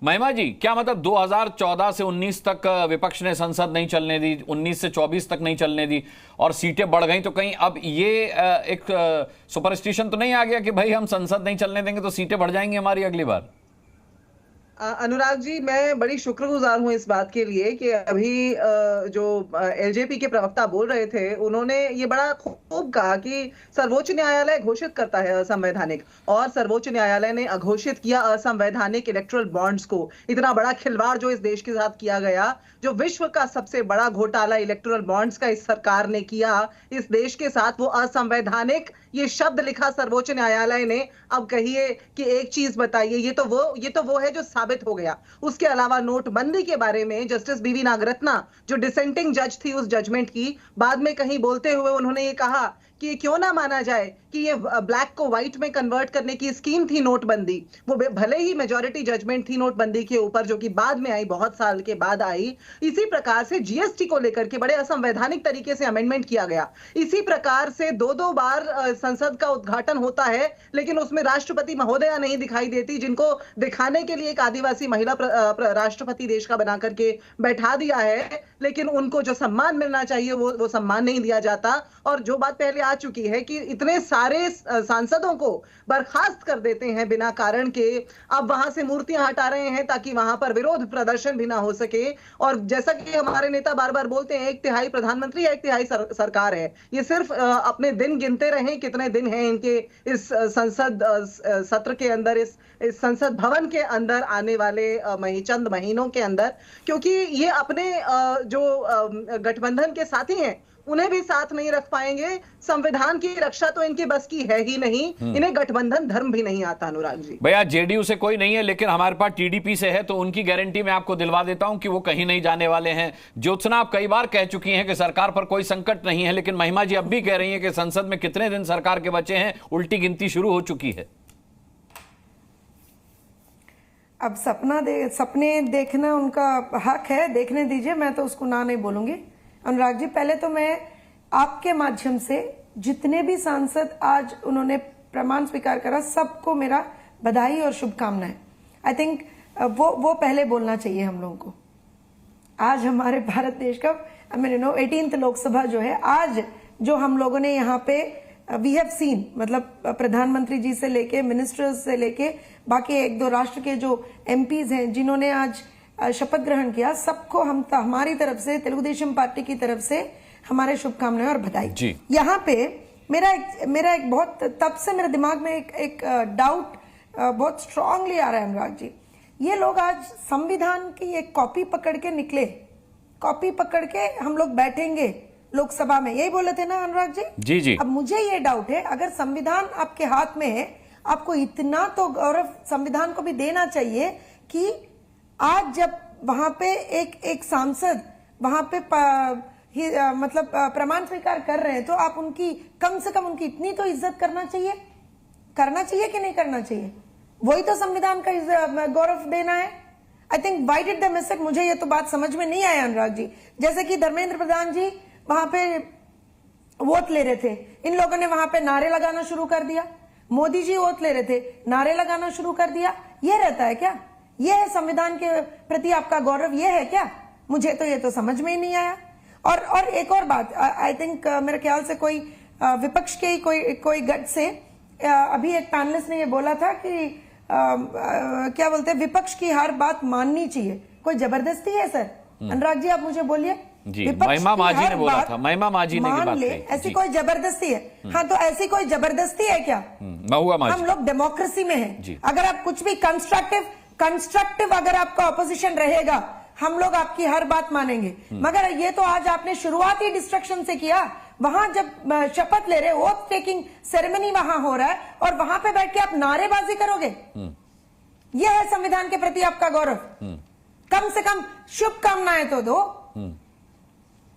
महिमा जी, क्या मतलब 2014 से 19 तक विपक्ष ने संसद नहीं चलने दी, 19 से 24 तक नहीं चलने दी और सीटें बढ़ गई, तो कहीं अब ये एक सुपरस्टिशन तो नहीं आ गया कि भाई हम संसद नहीं चलने देंगे तो सीटें बढ़ जाएंगी हमारी अगली बार? अनुराग जी, मैं बड़ी शुक्रगुजार हूं इस बात के लिए कि अभी जो एलजेपी के प्रवक्ता बोल रहे थे, उन्होंने ये बड़ा खूब कहा कि सर्वोच्च न्यायालय घोषित करता है असंवैधानिक, और सर्वोच्च न्यायालय ने अघोषित किया असंवैधानिक इलेक्टोरल बॉन्ड्स को। इतना बड़ा खिलवाड़ जो इस देश के साथ किया गया, जो विश्व का सबसे बड़ा घोटाला इलेक्टोरल बॉन्ड्स का इस सरकार ने किया इस देश के साथ, वो असंवैधानिक ये शब्द लिखा सर्वोच्च न्यायालय ने। अब कहिए कि एक चीज बताइए, ये तो वो है जो साबित हो गया। उसके अलावा नोटबंदी के बारे में जस्टिस बीवी नागरत्ना, जो डिसेंटिंग जज थी उस जजमेंट की, बाद में कहीं बोलते हुए उन्होंने ये कहा कि क्यों ना माना जाए कि ये ब्लैक को व्हाइट में कन्वर्ट करने की स्कीम थी नोटबंदी। वो भले ही मेजॉरिटी जजमेंट थी नोटबंदी के ऊपर, जो कि बाद में आई, बहुत साल के बाद आई। इसी प्रकार से जीएसटी को लेकर के बड़े असंवैधानिक तरीके से अमेंडमेंट किया गया। इसी प्रकार से दो बार संसद का उद्घाटन होता है, लेकिन उसमें राष्ट्रपति महोदया नहीं दिखाई देती, जिनको दिखाने के लिए एक आदिवासी महिला राष्ट्रपति देश का बना करके बैठा दिया है, लेकिन उनको जो सम्मान मिलना चाहिए वो सम्मान नहीं दिया जाता। और जो बात पहले आ चुकी है कि इतने सारे सांसदों को बर्खास्त कर देते हैं बिना कारण के, अब वहां से मूर्तियां हटा रहे हैं ताकि वहां पर विरोध प्रदर्शन भी ना हो सके। और जैसा कि हमारे नेता बार बार बोलते हैं, 1/3 प्रधानमंत्री है, 1/3 सरकार है। ये सिर्फ अपने दिन गिनते रहें, कितने दिन हैं इनके इस संसद सत्र के अंदर, इस संसद भवन के अंदर आने वाले चंद महीनों के अंदर, क्योंकि ये अपने जो गठबंधन के साथी हैं उन्हें भी साथ नहीं रख पाएंगे। संविधान की रक्षा तो इनके बस की है ही नहीं, इन्हें गठबंधन धर्म भी नहीं आता। अनुराग जी, भैया जेडीयू से कोई नहीं है, लेकिन हमारे पास टीडीपी से है, तो उनकी गारंटी मैं आपको दिलवा देता हूं कि वो कहीं नहीं जाने वाले हैं। ज्योत्सना, आप कई बार कह चुकी हैं कि सरकार पर कोई संकट नहीं है, लेकिन महिमा जी अब भी कह रही है कि संसद में कितने दिन सरकार के बचे हैं, उल्टी गिनती शुरू हो चुकी है। अब सपने देखना उनका हक है, देखने दीजिए, मैं तो उसको ना नहीं बोलूंगी। अनुराग जी, पहले तो मैं आपके माध्यम से जितने भी सांसद आज उन्होंने प्रमाण स्वीकार करा, सबको मेरा बधाई और शुभकामनाएं। आई थिंक वो पहले बोलना चाहिए हम लोगों को। आज हमारे भारत देश का 18th लोकसभा जो है, आज जो हम लोगों ने यहाँ पे वी हैव सीन, मतलब प्रधानमंत्री जी से लेके मिनिस्टर्स से लेके बाकी 1-2 राष्ट्र के जो एमपीज हैं जिन्होंने आज शपथ ग्रहण किया, सबको हमारी तरफ से, तेलुगुदेशम पार्टी की तरफ से हमारे शुभकामनाएं और बधाई। यहाँ पे मेरा एक बहुत, तब से मेरे दिमाग में एक डाउट बहुत स्ट्रांगली आ रहा है अनुराग जी। ये लोग आज संविधान की एक कॉपी पकड़ के निकले, कॉपी पकड़ के हम लोग बैठेंगे लोकसभा में, यही बोले थे ना अनुराग जी? जी जी। अब मुझे ये डाउट है, अगर संविधान आपके हाथ में है, आपको इतना तो गौरव संविधान को भी देना चाहिए कि आज जब वहां पे एक सांसद वहां पे मतलब प्रमाण स्वीकार कर रहे हैं, तो आप उनकी कम से कम उनकी इतनी तो इज्जत करना चाहिए कि नहीं करना चाहिए? वही तो संविधान का गौरव देना है। I think why did they miss it? मुझे ये तो बात समझ में नहीं आया अनुराग जी। जैसे कि धर्मेंद्र प्रधान जी वहां पे वोट ले रहे थे, इन लोगों ने वहां पे नारे लगाना शुरू कर दिया। मोदी जी वोट ले रहे थे, नारे लगाना शुरू कर दिया। ये रहता है क्या? ये है संविधान के प्रति आपका गौरव? ये है क्या? मुझे तो ये तो समझ में ही नहीं आया। और एक और बात, आई थिंक मेरे ख्याल से कोई विपक्ष के ही कोई गट से अभी एक पैनलिस्ट ने ये बोला था कि क्या बोलते हैं, विपक्ष की हर बात माननी चाहिए। कोई जबरदस्ती है सर? अनुराग जी आप मुझे बोलिए। जी, महिमा माजी ने बोला था, महिमा माजी ने बात कही। ऐसी कोई जबरदस्ती है? हाँ, तो ऐसी कोई जबरदस्ती है क्या? हम लोग डेमोक्रेसी में हैं। अगर आप कुछ भी कंस्ट्रक्टिव अगर आपका ऑपोजिशन रहेगा, हम लोग आपकी हर बात मानेंगे। मगर ये तो आज आपने शुरुआत ही डिस्ट्रक्शन से किया। वहां जब शपथ ले रहे, ओथ टेकिंग सेरेमनी वहां हो रहा है, और वहां पे बैठ के आप नारेबाजी करोगे? यह है संविधान के प्रति आपका गौरव? कम से कम शुभकामनाएं तो दो,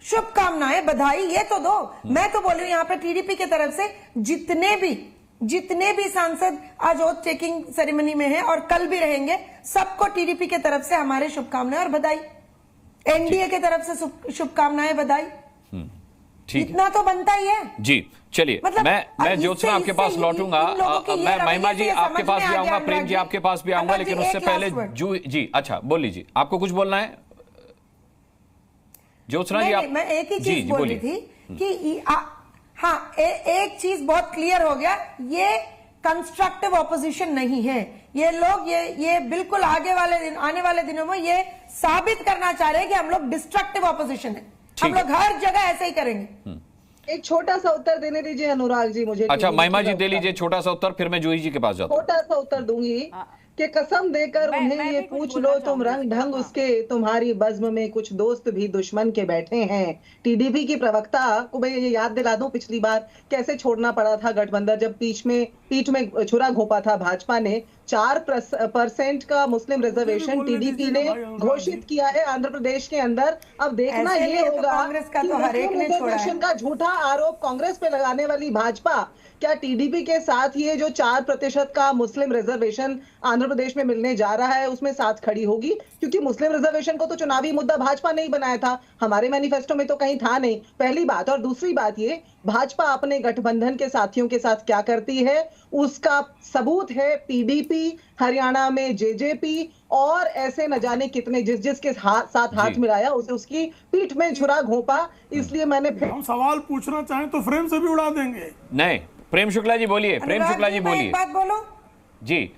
शुभकामनाएं, बधाई ये तो दो। मैं तो बोल रही हूं यहाँ पे टीडीपी की तरफ से जितने भी सांसद आज ओथ टेकिंग सेरेमनी में हैं और कल भी रहेंगे, सबको टीडीपी की तरफ से हमारे शुभकामनाएं और बधाई, एनडीए की तरफ से शुभकामनाएं, बधाई। ठीक है। इतना तो बनता ही है जी। चलिए, मतलब मैं ज्योत्सना आपके पास लौटूंगा, मैं महिमा जी आपके पास भी आऊंगा, प्रेम जी आपके पास भी आऊंगा, लेकिन उससे पहले जी अच्छा बोल लीजिए, आपको कुछ बोलना है ज्योत्सना जी? आप मैं एक ही चीज बोल रही थी कि हाँ, एक चीज बहुत क्लियर हो गया, ये कंस्ट्रक्टिव ऑपोजिशन नहीं है। ये लोग ये बिल्कुल आने वाले दिनों में ये साबित करना चाह रहे हैं कि हम लोग डिस्ट्रक्टिव ऑपोजिशन है। हम लोग हर जगह ऐसे ही करेंगे। एक छोटा सा उत्तर देने दीजिए अनुराग जी मुझे। अच्छा, महिमा जी दे लीजिए छोटा सा उत्तर, फिर मैं जूही जी के पास जाता हूं। छोटा सा उत्तर दूंगी कि कसम देकर उन्हें ये पूछ लो तुम रंग ढंग उसके, तुम्हारी बज्म में कुछ दोस्त भी दुश्मन के बैठे हैं। टीडीपी की प्रवक्ता को मैं ये याद दिला दूं, पिछली बार कैसे छोड़ना पड़ा था गठबंधन, जब पीठ में छुरा घोंपा था भाजपा ने। 4% का मुस्लिम रिजर्वेशन टीडीपी ने घोषित किया है आंध्र प्रदेश के अंदर। अब देखना ये होगा कांग्रेस का तो हर एक ने छोड़ा है। का झूठा आरोप कांग्रेस पे लगाने वाली भाजपा क्या टीडीपी के साथ ये जो 4% का मुस्लिम रिजर्वेशन आंध्र प्रदेश में मिलने जा रहा है उसमें साथ खड़ी होगी? क्योंकि मुस्लिम रिजर्वेशन को तो चुनावी मुद्दा भाजपा ने ही बनाया था, हमारे मैनिफेस्टो में तो कहीं था नहीं, पहली बात। और दूसरी बात ये, भाजपा अपने गठबंधन के साथियों के साथ क्या करती है उसका सबूत है पीडीपी, हरियाणा में जेजेपी, और ऐसे न जाने कितने जिसके साथ हाथ मिलाया उसे उसकी पीठ में छुरा घोंपा। इसलिए मैंने हम सवाल पूछना चाहें तो फ्रेम से भी उड़ा देंगे। नहीं, प्रेम शुक्ला जी बोलिए, प्रेम शुक्ला जी बोलिए। एक बात बोलो जी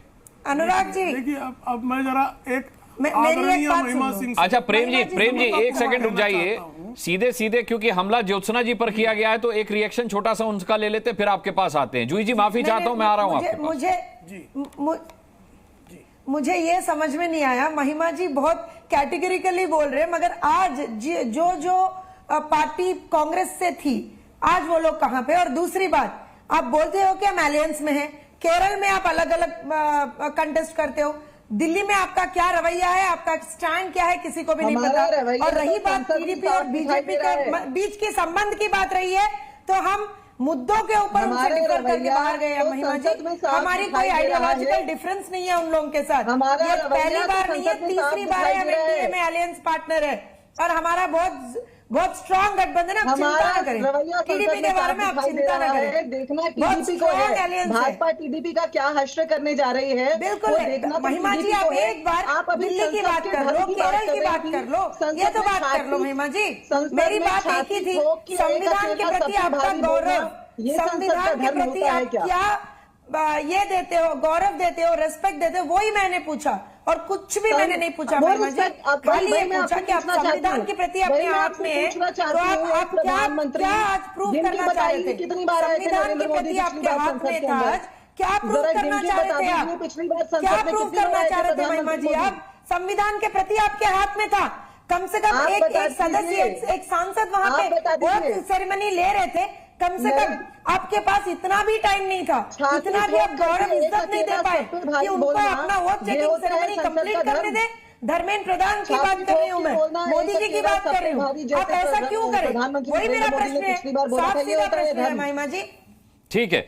अनुराग जी, देखिए अब मैं जरा एक मेरी एक बात महिमा सुनो। सिंह, अच्छा प्रेम जी एक सेकंड रुक जाइए, सीधे क्योंकि हमला ज्योत्सना जी पर किया गया है तो एक रिएक्शन छोटा सा उनका ले लेते, फिर आपके पास आते हैं। जूही जी माफी चाहता हूं, मैं आ रहा हूं आपके पास। मुझे ये समझ में नहीं आया, महिमा जी बहुत कैटेगरिकली बोल रहे हैं, मगर आज जो पार्टी कांग्रेस से थी आज वो लोग कहां पे? और दूसरी बात, आप बोलते हो कि हम अलायंस में हैं, केरल में आप अलग अलग कंटेस्ट करते हो, दिल्ली में आपका क्या रवैया है, आपका स्टैंड क्या है, किसी को भी नहीं पता। और रही बात टीडीपी और बीजेपी के बीच के संबंध की बात रही है, तो हम मुद्दों के ऊपर उनसे डिफर करके बाहर गए हैं महिमा जी। हमारी कोई आइडियोलॉजिकल डिफरेंस नहीं है उन लोगों के साथ। ये पहली बार नहीं है, तीसरी बार है हम एनडीए में अलायंस पार्टनर है, और हमारा बहुत स्ट्रॉन्ग गठबंधन है। आप चिंता न करें, टीडीपी के बारे में आप चिंता न करें। देखना टीडीपी को है, भाजपा टीडीपी का क्या हश्र करने जा रही है बिल्कुल। महिमा जी आप एक बार दिल्ली की बात कर लो, केरल की बात कर लो, ये तो बात कर लो महिमा जी। मेरी बात एक ही थी, संविधान के प्रति आपका गौरव, संविधान के प्रति आप क्या ये देते हो, गौरव देते हो, रेस्पेक्ट देते हो, वही मैंने पूछा, और कुछ भी मैंने नहीं पूछा महिमा जी। खाली ये पूछा कि आप संविधान के प्रति अपने हाथ में है, तो आप क्या आज प्रूव करना चाह रहे थे? संविधान के प्रति आपके हाथ में था, आज क्या प्रूव करना चाह रहे थे आप? क्या प्रूव करना चाह रहे थे महिमा जी? आप संविधान के प्रति आपके हाथ में था, कम से कम एक सदस्य, एक सांसद वहां पे वोट सेरेमनी ले रहे थे, कम से कम आपके पास इतना भी टाइम नहीं था, इतना भी आप गौरव इज्जत नहीं दे पाए कि उनको अपना वोट चेकिंग सेरेमनी कंप्लीट करने दे। धर्मेंद्र प्रधान की बात कर रही हूँ मैं, मोदी जी की बात कर रही हूँ, आप ऐसा क्यों करें? वही मेरा प्रश्न है, साफ सीधा प्रश्न है महिमा जी। ठीक है।